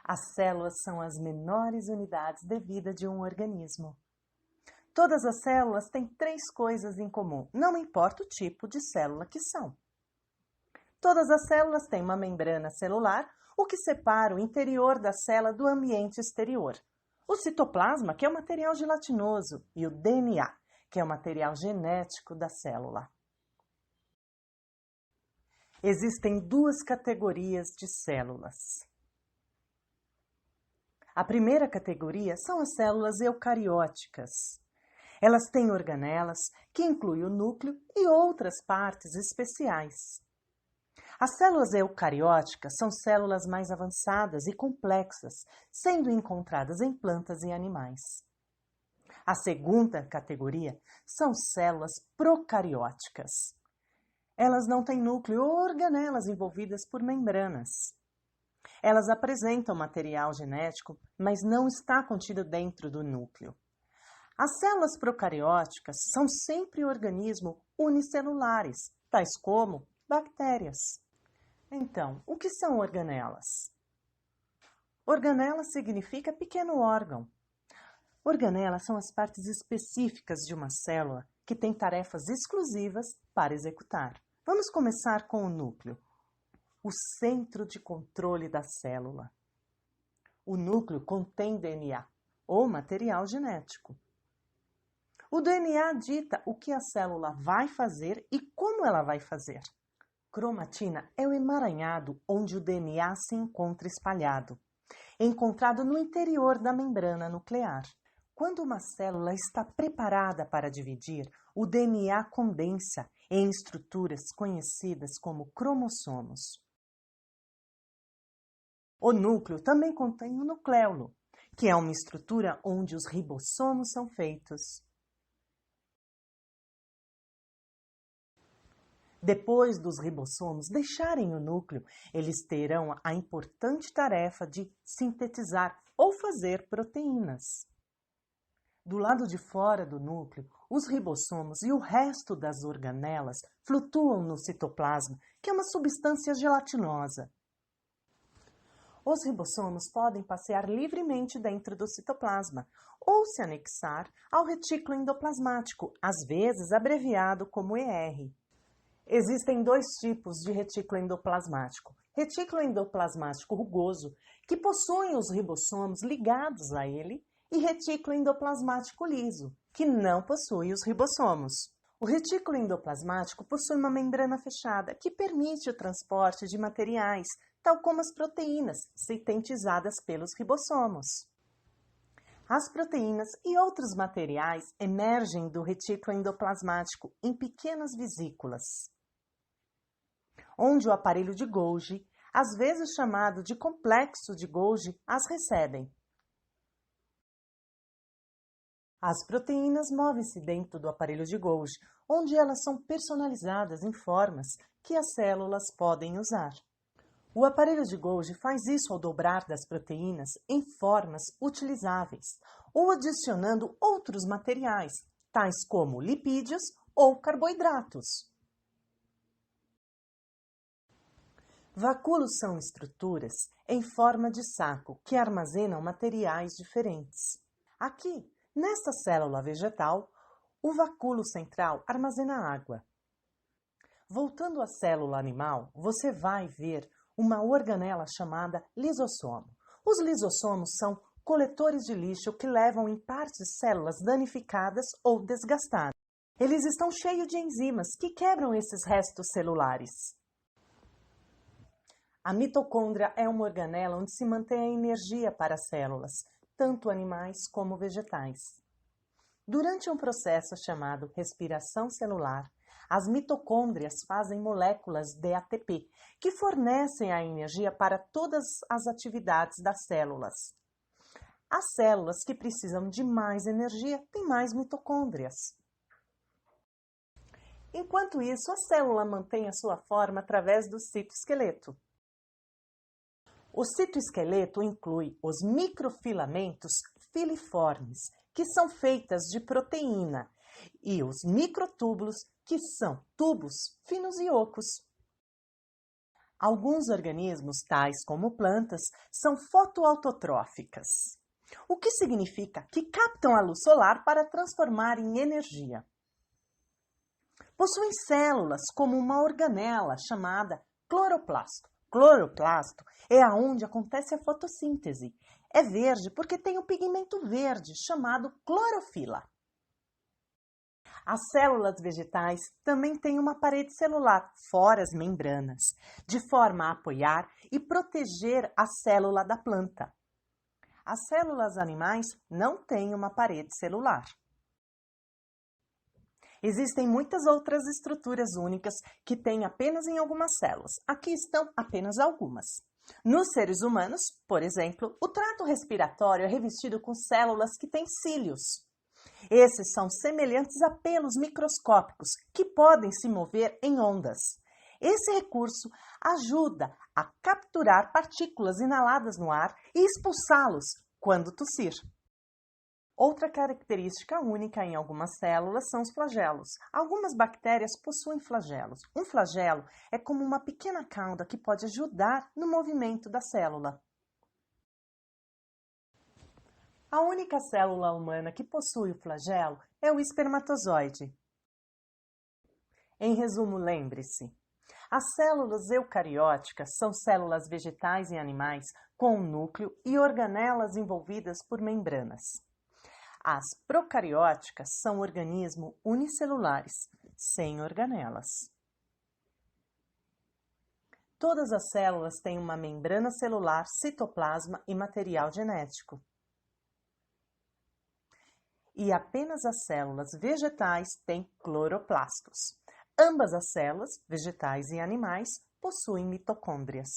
As células são as menores unidades de vida de um organismo. Todas as células têm três coisas em comum, não importa o tipo de célula que são. Todas as células têm uma membrana celular, o que separa o interior da célula do ambiente exterior. O citoplasma, que é o material gelatinoso, e o DNA, que é o material genético da célula. Existem duas categorias de células. A primeira categoria são as células eucarióticas. Elas têm organelas, que incluem o núcleo e outras partes especiais. As células eucarióticas são células mais avançadas e complexas, sendo encontradas em plantas e animais. A segunda categoria são células procarióticas. Elas não têm núcleo ou organelas envolvidas por membranas. Elas apresentam material genético, mas não está contido dentro do núcleo. As células procarióticas são sempre organismos unicelulares, tais como bactérias. Então, o que são organelas? Organela significa pequeno órgão. Organelas são as partes específicas de uma célula que têm tarefas exclusivas para executar. Vamos começar com o núcleo, o centro de controle da célula. O núcleo contém DNA, ou material genético. O DNA dita o que a célula vai fazer e como ela vai fazer. Cromatina é o emaranhado onde o DNA se encontra espalhado, encontrado no interior da membrana nuclear. Quando uma célula está preparada para dividir, o DNA condensa em estruturas conhecidas como cromossomos. O núcleo também contém o nucleolo, que é uma estrutura onde os ribossomos são feitos. Depois dos ribossomos deixarem o núcleo, eles terão a importante tarefa de sintetizar ou fazer proteínas. Do lado de fora do núcleo, os ribossomos e o resto das organelas flutuam no citoplasma, que é uma substância gelatinosa. Os ribossomos podem passear livremente dentro do citoplasma ou se anexar ao retículo endoplasmático, às vezes abreviado como ER. Existem dois tipos de retículo endoplasmático. Retículo endoplasmático rugoso, que possui os ribossomos ligados a ele, e retículo endoplasmático liso, que não possui os ribossomos. O retículo endoplasmático possui uma membrana fechada, que permite o transporte de materiais, tal como as proteínas, sintetizadas pelos ribossomos. As proteínas e outros materiais emergem do retículo endoplasmático em pequenas vesículas, onde o aparelho de Golgi, às vezes chamado de complexo de Golgi, as recebem. As proteínas movem-se dentro do aparelho de Golgi, onde elas são personalizadas em formas que as células podem usar. O aparelho de Golgi faz isso ao dobrar das proteínas em formas utilizáveis ou adicionando outros materiais, tais como lipídios ou carboidratos. Vacúolos são estruturas em forma de saco que armazenam materiais diferentes. Aqui, nesta célula vegetal, o vacúolo central armazena água. Voltando à célula animal, você vai ver uma organela chamada lisossomo. Os lisossomos são coletores de lixo que levam em partes células danificadas ou desgastadas. Eles estão cheios de enzimas que quebram esses restos celulares. A mitocôndria é uma organela onde se mantém a energia para as células, tanto animais como vegetais. Durante um processo chamado respiração celular, as mitocôndrias fazem moléculas de ATP, que fornecem a energia para todas as atividades das células. As células que precisam de mais energia têm mais mitocôndrias. Enquanto isso, a célula mantém a sua forma através do citoesqueleto. O citoesqueleto inclui os microfilamentos filiformes, que são feitas de proteína, e os microtúbulos, que são tubos finos e ocos. Alguns organismos, tais como plantas, são fotoautotróficas, o que significa que captam a luz solar para transformar em energia. Possuem células como uma organela chamada cloroplasto. Cloroplasto é aonde acontece a fotossíntese. É verde porque tem um pigmento verde chamado clorofila. As células vegetais também têm uma parede celular, fora as membranas, de forma a apoiar e proteger a célula da planta. As células animais não têm uma parede celular. Existem muitas outras estruturas únicas que têm apenas em algumas células. Aqui estão apenas algumas. Nos seres humanos, por exemplo, o trato respiratório é revestido com células que têm cílios. Esses são semelhantes a pelos microscópicos que podem se mover em ondas. Esse recurso ajuda a capturar partículas inaladas no ar e expulsá-los quando tossir. Outra característica única em algumas células são os flagelos. Algumas bactérias possuem flagelos. Um flagelo é como uma pequena cauda que pode ajudar no movimento da célula. A única célula humana que possui o flagelo é o espermatozoide. Em resumo, lembre-se, as células eucarióticas são células vegetais e animais com um núcleo e organelas envolvidas por membranas. As procarióticas são organismos unicelulares, sem organelas. Todas as células têm uma membrana celular, citoplasma e material genético. E apenas as células vegetais têm cloroplastos. Ambas as células, vegetais e animais, possuem mitocôndrias.